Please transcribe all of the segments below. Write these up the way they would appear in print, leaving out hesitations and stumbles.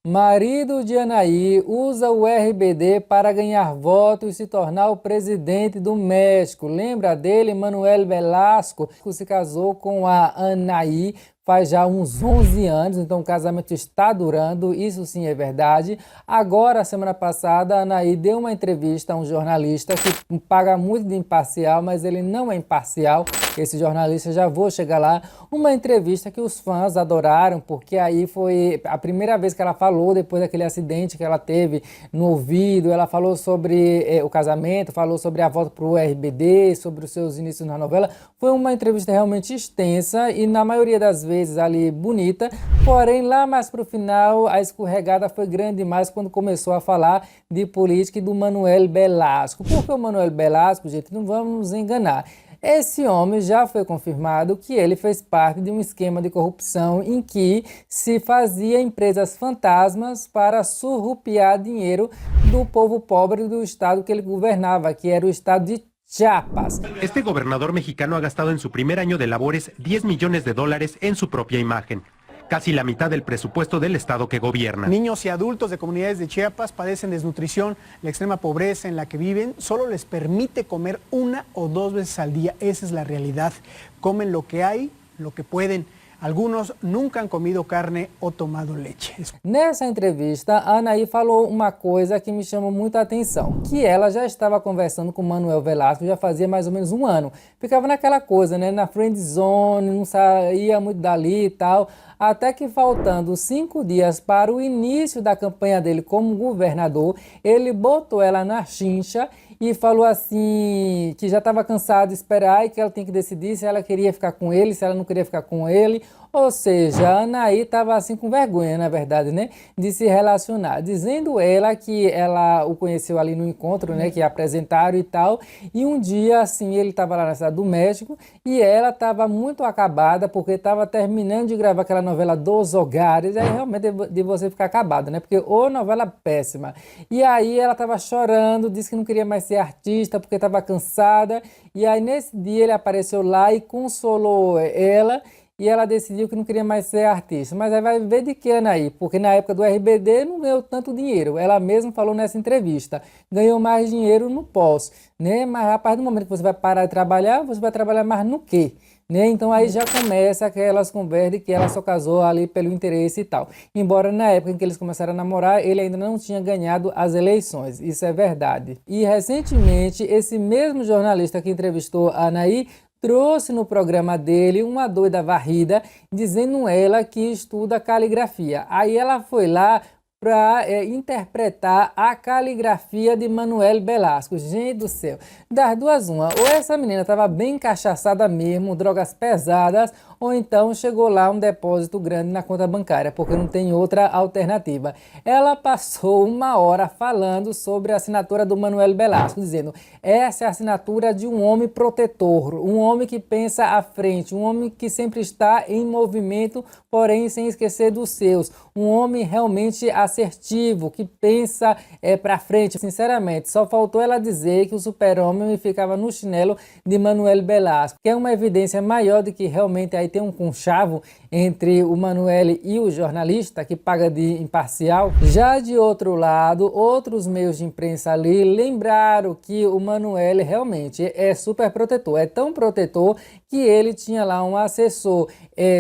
Marido de Anaí usa o RBD para ganhar votos e se tornar o presidente do México. Lembra dele? Manuel Velasco se casou com a Anaí faz já uns 11 anos, então o casamento está durando, isso sim é verdade. Agora, semana passada, a Anaí deu uma entrevista a um jornalista que paga muito de imparcial, mas ele não é imparcial. Esse jornalista, já vou chegar lá, uma entrevista que os fãs adoraram, porque aí foi a primeira vez que ela falou, depois daquele acidente que ela teve no ouvido, ela falou sobre o casamento, falou sobre a volta para o RBD, sobre os seus inícios na novela. Foi uma entrevista realmente extensa e na maioria das vezes ali bonita, porém lá mais para o final a escorregada foi grande demais quando começou a falar de política e do Manuel Velasco. Porque o Manuel Velasco, gente, não vamos nos enganar. Esse homem já foi confirmado que ele fez parte de um esquema de corrupção em que se fazia empresas fantasmas para surrupiar dinheiro do povo pobre do estado que ele governava, que era o estado de Chiapas. Este gobernador mexicano ha gastado en su primer año de labores 10 millones de dólares en su propia imagen, casi la mitad del presupuesto del estado que gobierna. Niños y adultos de comunidades de Chiapas padecen desnutrición, la extrema pobreza en la que viven solo les permite comer 1 o 2 veces al día, esa es la realidad. Comen lo que hay, lo que pueden. Algunos nunca han comido carne ou tomado leite. Nessa entrevista, a Anaí falou uma coisa que me chamou muita atenção, que ela já estava conversando com o Manuel Velasco já fazia mais ou menos 1 ano. Ficava naquela coisa, né, na friend zone, não saía muito dali e tal, até que faltando 5 dias para o início da campanha dele como governador, ele botou ela na chincha e falou assim que já estava cansado de esperar e que ela tinha que decidir se ela queria ficar com ele, se ela não queria ficar com ele. Ou seja, a Anaí estava assim com vergonha, na verdade, né, de se relacionar, dizendo ela que ela o conheceu ali no encontro, né, que apresentaram e tal, e um dia, assim, ele estava lá na cidade do México e ela estava muito acabada porque estava terminando de gravar aquela novela Dos Hogares, aí realmente de você ficar acabado, né, porque ô novela péssima. E aí ela estava chorando, disse que não queria mais ser artista porque estava cansada, e aí nesse dia ele apareceu lá e consolou ela, e ela decidiu que não queria mais ser artista. Mas aí vai ver de que, Anaí? Porque na época do RBD não ganhou tanto dinheiro. Ela mesma falou nessa entrevista. Ganhou mais dinheiro no pós, né? Mas a partir do momento que você vai parar de trabalhar, você vai trabalhar mais no quê? Né? Então aí já começa aquelas conversas de que ela só casou ali pelo interesse e tal. Embora na época em que eles começaram a namorar, ele ainda não tinha ganhado as eleições. Isso é verdade. E recentemente, esse mesmo jornalista que entrevistou a Anaí trouxe no programa dele uma doida varrida, dizendo ela que estuda caligrafia. Aí ela foi lá para interpretar a caligrafia de Manuel Velasco. Gente do céu, das duas uma, ou essa menina estava bem cachaçada mesmo, drogas pesadas, ou então chegou lá um depósito grande na conta bancária, porque não tem outra alternativa. Ela passou 1 hora falando sobre a assinatura do Manuel Velasco, dizendo: essa é a assinatura de um homem protetor, um homem que pensa à frente, um homem que sempre está em movimento, porém sem esquecer dos seus, um homem realmente assertivo, que pensa para frente. Sinceramente, só faltou ela dizer que o super-homem ficava no chinelo de Manuel Velasco, que é uma evidência maior de que realmente aí tem um conchavo entre o Manuel e o jornalista que paga de imparcial. Já de outro lado, outros meios de imprensa ali lembraram que o Manuel realmente é super protetor, é tão protetor que ele tinha lá um assessor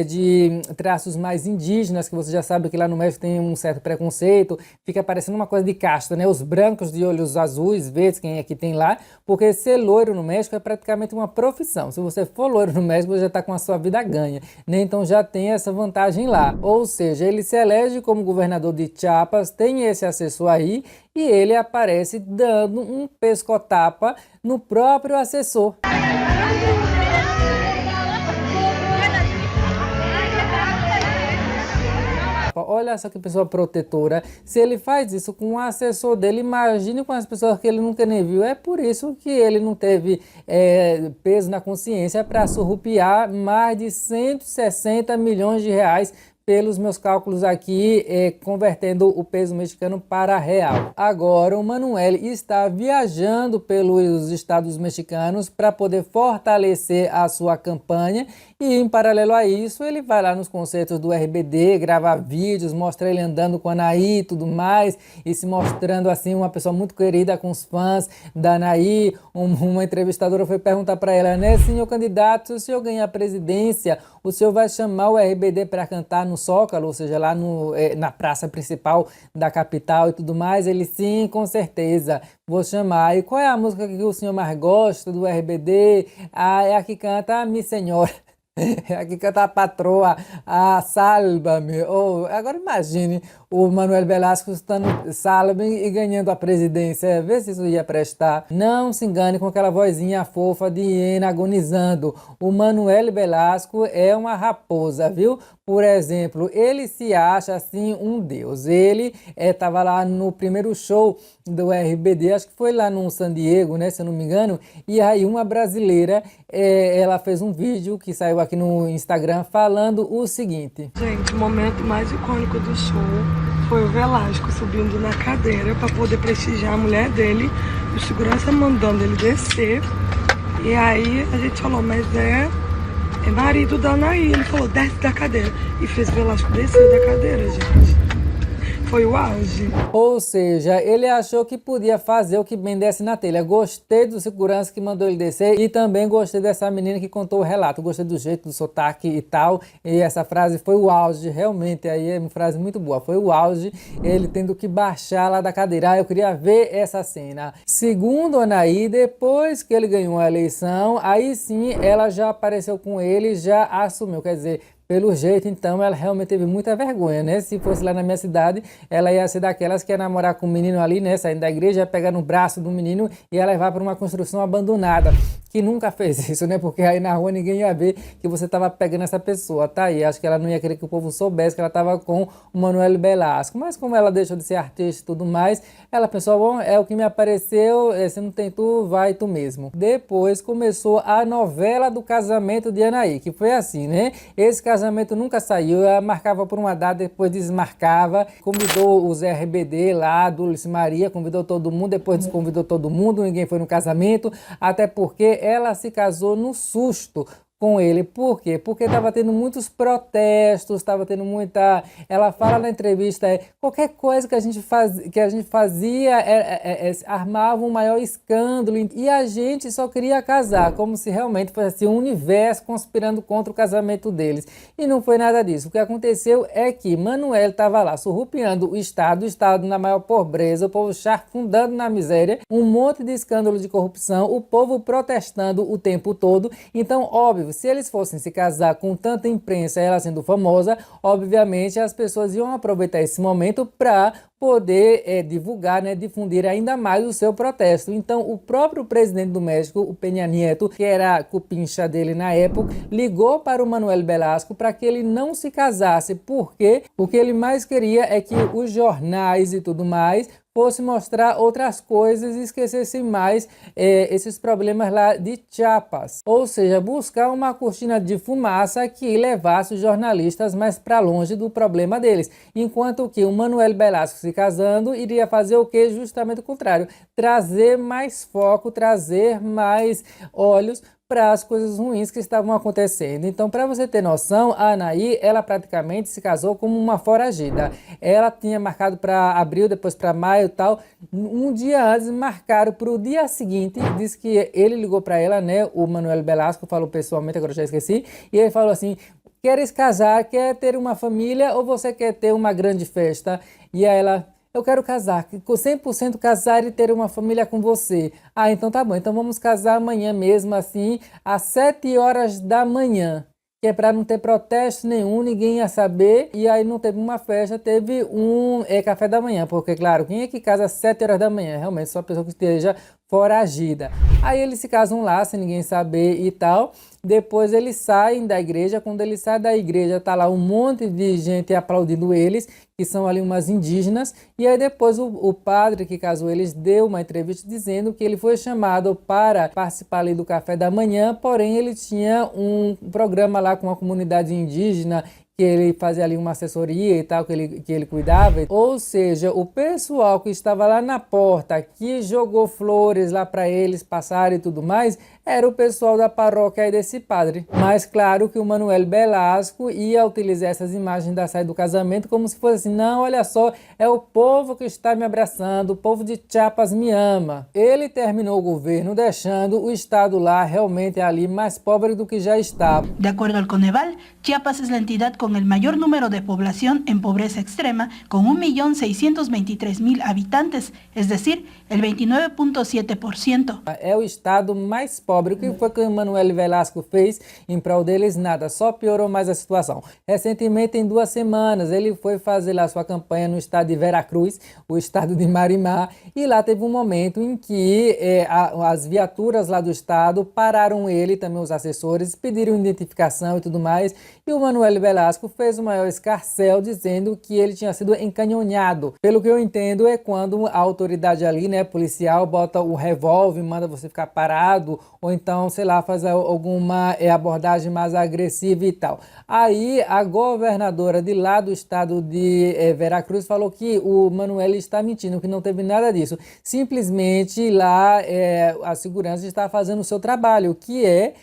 de traços mais indígenas, que você já sabe que lá no México tem um certo preconceito, fica parecendo uma coisa de casta, né? Os brancos de olhos azuis, verdes, quem é que tem lá, porque ser loiro no México é praticamente uma profissão. Se você for loiro no México, você já está com a sua vida ganha, né? Então já tem essa vantagem lá. Ou seja, ele se elege como governador de Chiapas, tem esse assessor aí, e ele aparece dando um pescotapa no próprio assessor. Olha só que pessoa protetora. Se ele faz isso com um assessor dele, imagine com as pessoas que ele nunca nem viu. É por isso que ele não teve peso na consciência para surrupiar mais de 160 milhões de reais pelos meus cálculos aqui, convertendo o peso mexicano para real. Agora, o Manuel está viajando pelos estados mexicanos para poder fortalecer a sua campanha E em paralelo a isso, ele vai lá nos concertos do RBD, grava vídeos, mostra ele andando com a Anaí e tudo mais, e se mostrando assim uma pessoa muito querida com os fãs da Anaí. Uma entrevistadora foi perguntar para ela, né, senhor candidato, se o senhor ganhar a presidência, o senhor vai chamar o RBD para cantar no Zócalo, ou seja, lá na praça principal da capital e tudo mais? Ele, sim, com certeza, vou chamar. E qual é a música que o senhor mais gosta do RBD? Ah, é a que canta Mi Senhora. Aqui canta a patroa, a Sálvame. Agora imagine o Manuel Velasco estando Sálvame e ganhando a presidência. Vê se isso ia prestar. Não se engane com aquela vozinha fofa de hiena agonizando. O Manuel Velasco é uma raposa, viu? Por exemplo, ele se acha assim um deus. Ele estava lá no primeiro show do RBD, acho que foi lá no San Diego, né, se eu não me engano, e aí uma brasileira, ela fez um vídeo que saiu aqui no Instagram falando o seguinte. Gente, o momento mais icônico do show foi o Velasco subindo na cadeira para poder prestigiar a mulher dele, o segurança mandando ele descer, e aí a gente falou, mas é marido da Anaí. Ele falou, desce da cadeira, e fez o Velasco descer da cadeira, gente. Foi o auge. Ou seja, ele achou que podia fazer o que bem desce na telha. Gostei do segurança que mandou ele descer e também gostei dessa menina que contou o relato. Gostei do jeito, do sotaque e tal. E essa frase foi o auge, realmente. Aí é uma frase muito boa. Foi o auge, ele tendo que baixar lá da cadeira. Eu queria ver essa cena. Segundo a Anaí, depois que ele ganhou a eleição, aí sim ela já apareceu com ele, já assumiu. Quer dizer, pelo jeito, então, ela realmente teve muita vergonha, né? Se fosse lá na minha cidade, ela ia ser daquelas que ia namorar com o menino ali, né? Saindo da igreja, ia pegar no braço do menino e ia levar para uma construção abandonada. Que nunca fez isso, né? Porque aí na rua ninguém ia ver que você estava pegando essa pessoa, tá aí. Acho que ela não ia querer que o povo soubesse que ela estava com o Manuel Velasco. Mas como ela deixou de ser artista e tudo mais, ela pensou, bom, é o que me apareceu, se não tem tu, vai tu mesmo. Depois começou a novela do casamento de Anaí, que foi assim, né? Esse casamento nunca saiu, ela marcava por uma data, depois desmarcava, convidou os RBD lá, Dulce Maria, convidou todo mundo, depois desconvidou todo mundo, ninguém foi no casamento, até porque ela se casou no susto com ele. Por quê? Porque estava tendo muitos protestos, estava tendo muita... Ela fala na entrevista, qualquer coisa que a gente fazia armava um maior escândalo e a gente só queria casar, como se realmente fosse assim, um universo conspirando contra o casamento deles. E não foi nada disso. O que aconteceu é que Manuel estava lá surrupiando o Estado na maior pobreza, o povo chafundando na miséria, um monte de escândalo de corrupção, o povo protestando o tempo todo. Então, óbvio, se eles fossem se casar com tanta imprensa, ela sendo famosa, obviamente as pessoas iam aproveitar esse momento para poder divulgar, né, difundir ainda mais o seu protesto. Então, o próprio presidente do México, o Peña Nieto, que era a cupincha dele na época, ligou para o Manuel Velasco para que ele não se casasse, porque o que ele mais queria é que os jornais e tudo mais fosse mostrar outras coisas e esquecesse mais esses problemas lá de Chiapas. Ou seja, buscar uma cortina de fumaça que levasse os jornalistas mais para longe do problema deles. Enquanto que o Manuel Velasco se casando iria fazer o que? Justamente o contrário. Trazer mais foco, trazer mais olhos para as coisas ruins que estavam acontecendo. Então, para você ter noção, a Anaí, ela praticamente se casou como uma foragida. Ela tinha marcado para abril, depois para maio e tal. Um dia antes, marcaram para o dia seguinte. Disse que ele ligou para ela, né? O Manuel Velasco falou pessoalmente, agora eu já esqueci. E ele falou assim, queres casar, quer ter uma família ou você quer ter uma grande festa? E aí ela... Eu quero casar, 100% casar e ter uma família com você. Ah, então tá bom, então vamos casar amanhã mesmo, assim, às 7 horas da manhã. Que é para não ter protesto nenhum, ninguém ia saber. E aí não teve uma festa, teve um café da manhã. Porque, claro, quem é que casa às 7 horas da manhã? Realmente, só a pessoa que esteja foragida. Aí eles se casam lá, sem ninguém saber e tal. Depois eles saem da igreja. Quando eles saem da igreja, tá lá um monte de gente aplaudindo eles, que são ali umas indígenas. E aí depois o padre que casou eles deu uma entrevista dizendo que ele foi chamado para participar ali do café da manhã, porém ele tinha um programa lá com a comunidade indígena que ele fazia ali uma assessoria e tal, que ele cuidava. Ou seja, o pessoal que estava lá na porta, que jogou flores lá para eles passarem e tudo mais, era o pessoal da paróquia aí desse padre. Mas claro que o Manuel Velasco ia utilizar essas imagens da saída do casamento como se fosse assim, não, olha só, é o povo que está me abraçando, o povo de Chiapas me ama. Ele terminou o governo deixando o estado lá realmente ali mais pobre do que já estava. De acuerdo al Coneval, Chiapas es la entidad con el mayor número de población en pobreza extrema, con 1.623.000 habitantes, es decir, el 29.7%. É o estado mais pobre. O que foi que o Manuel Velasco fez em prol deles? Nada, só piorou mais a situação. Recentemente, em 2 semanas, ele foi fazer lá sua campanha no estado de Veracruz, o estado de Marimá, e lá teve um momento em que as viaturas lá do estado pararam ele, também os assessores, pediram identificação e tudo mais, e o Manuel Velasco fez o maior escarcéu dizendo que ele tinha sido encanhonhado. Pelo que eu entendo, é quando a autoridade ali, né, policial, bota o revólver, manda você ficar parado, ou então, sei lá, faz alguma abordagem mais agressiva e tal. Aí a governadora de lá do estado de Veracruz falou que o Manuel está mentindo, que não teve nada disso. Simplesmente lá a segurança está fazendo o seu trabalho, que é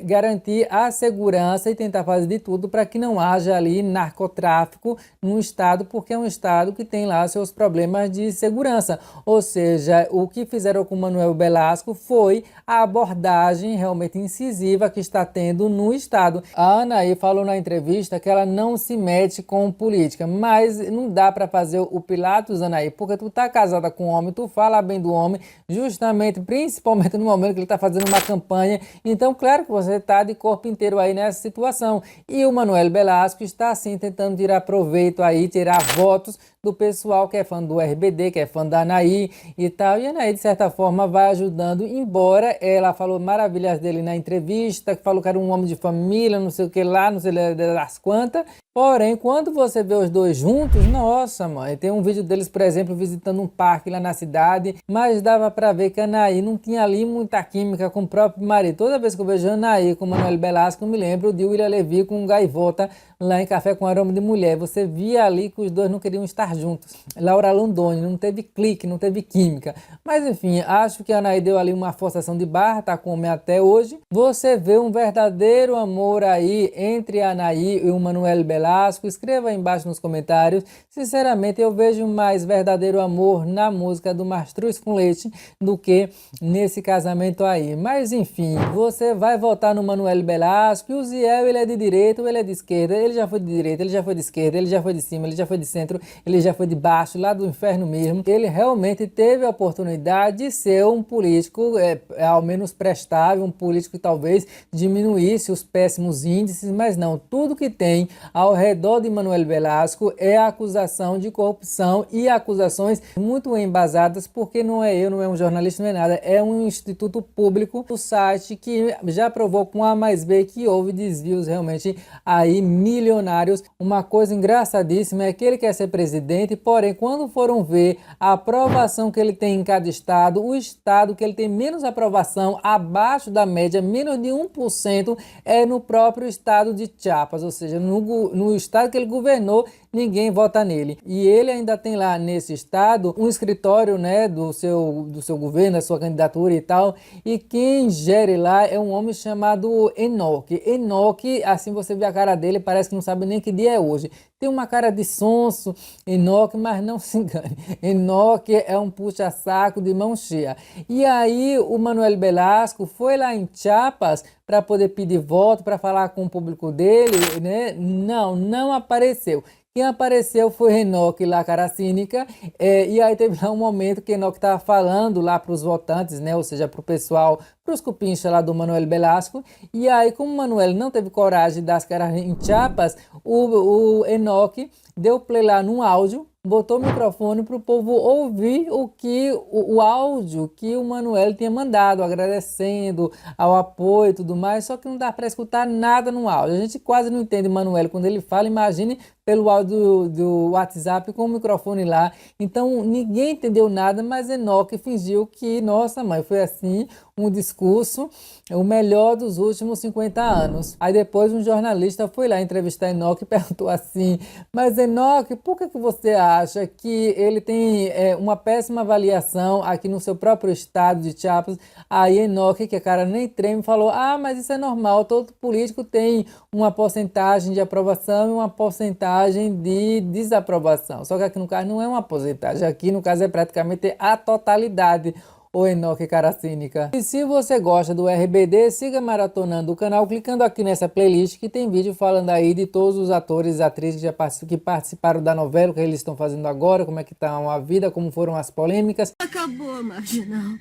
garantir a segurança e tentar fazer de tudo para que não haja ali narcotráfico no estado, porque é um estado que tem lá seus problemas de segurança. Ou seja, o que fizeram com o Manuel Velasco foi a abordagem realmente incisiva que está tendo no estado. A Anaí falou na entrevista que ela não se mete com política, mas não dá para fazer o Pilatos, Anaí, porque tu tá casada com um homem, tu fala bem do homem, justamente, principalmente no momento que ele está fazendo uma campanha. Então, claro que você está de corpo inteiro aí nessa situação. E o Manuel Velasco está assim tentando tirar proveito aí, tirar votos do pessoal que é fã do RBD, que é fã da Anaí e tal. E a Anaí, de certa forma, vai ajudando, embora ela falou maravilhas dele na entrevista, que falou que era um homem de família, não sei o que lá, não sei das quantas. Porém, quando você vê os dois juntos, nossa, mãe, tem um vídeo deles, por exemplo, visitando um parque lá na cidade, mas dava pra ver que a Anaí não tinha ali muita química com o próprio marido. Toda vez que eu vejo a Anaí com o Manuel Velasco, eu me lembro de William Levy com Gaivota lá em Café com Aroma de Mulher. Você via ali que os dois não queriam estar juntos. Laura Londoni, não teve clique, não teve química. Mas enfim, acho que a Anaí deu ali uma forçação de barra, tá com o homem até hoje. Você vê um verdadeiro amor aí entre a Anaí e o Manuel Velasco. Escreva aí embaixo nos comentários. Sinceramente, eu vejo mais verdadeiro amor na música do Mastruz com Leite do que nesse casamento aí. Mas enfim, você vai votar no Manuel Velasco. E o Ziel, ele é de direita ou ele é de esquerda? Ele já foi de direita, ele já foi de esquerda, ele já foi de cima, ele já foi de centro, ele já foi de baixo, lá do inferno mesmo. Ele realmente teve a oportunidade de ser um político ao menos prestável, um político que talvez diminuísse os péssimos índices, mas não, tudo que tem ao redor de Manuel Velasco é acusação de corrupção e acusações muito embasadas, porque não é eu, não é um jornalista, não é nada, é um instituto público, o site que já provou com A mais B que houve desvios realmente aí milionários. Uma coisa engraçadíssima é que ele quer ser presidente, porém quando foram ver a aprovação que ele tem em cada estado, o estado que ele tem menos aprovação, abaixo da média, menos de 1%, é no próprio estado de Chiapas, ou seja, no estado que ele governou, ninguém vota nele. E ele ainda tem lá nesse estado um escritório, né, do seu governo, da sua candidatura e tal, e quem gere lá é um homem chamado Enoque. Enoque, assim você vê a cara dele, parece que não sabe nem que dia é hoje. Tem uma cara de sonso, Enoque, mas não se engane. Enoque é um puxa-saco de mão cheia. E aí o Manuel Velasco foi lá em Chiapas para poder pedir voto, para falar com o público dele, né? Não apareceu. Quem apareceu foi Enoque lá, cara cínica, e aí teve lá um momento que Enoque estava falando lá para os votantes, né, ou seja, para o pessoal, para os cupinchas lá do Manuel Velasco, e aí como o Manuel não teve coragem de dar as caras em Chiapas, o Enoque deu play lá num áudio, botou o microfone para o povo ouvir o áudio que o Manuel tinha mandado, agradecendo ao apoio e tudo mais, só que não dá para escutar nada no áudio. A gente quase não entende Manuel quando ele fala, imagine pelo áudio do WhatsApp com o microfone lá. Então ninguém entendeu nada, mas Enoque fingiu que, nossa mãe, foi assim um discurso, o melhor dos últimos 50 anos. Aí depois um jornalista foi lá entrevistar Enoque e perguntou assim, mas Enoque, por que você acha que ele tem uma péssima avaliação aqui no seu próprio estado de Chiapas? Aí Enoque, que a cara nem treme, falou, mas isso é normal, todo político tem uma porcentagem de aprovação e uma porcentagem de desaprovação. Só que aqui no caso não é uma porcentagem, aqui no caso é praticamente a totalidade. O Enoque cara cínica. E se você gosta do RBD, siga maratonando o canal clicando aqui nessa playlist que tem vídeo falando aí de todos os atores e atrizes que participaram da novela, o que eles estão fazendo agora, como é que tá a vida, como foram as polêmicas. Acabou, Marginal.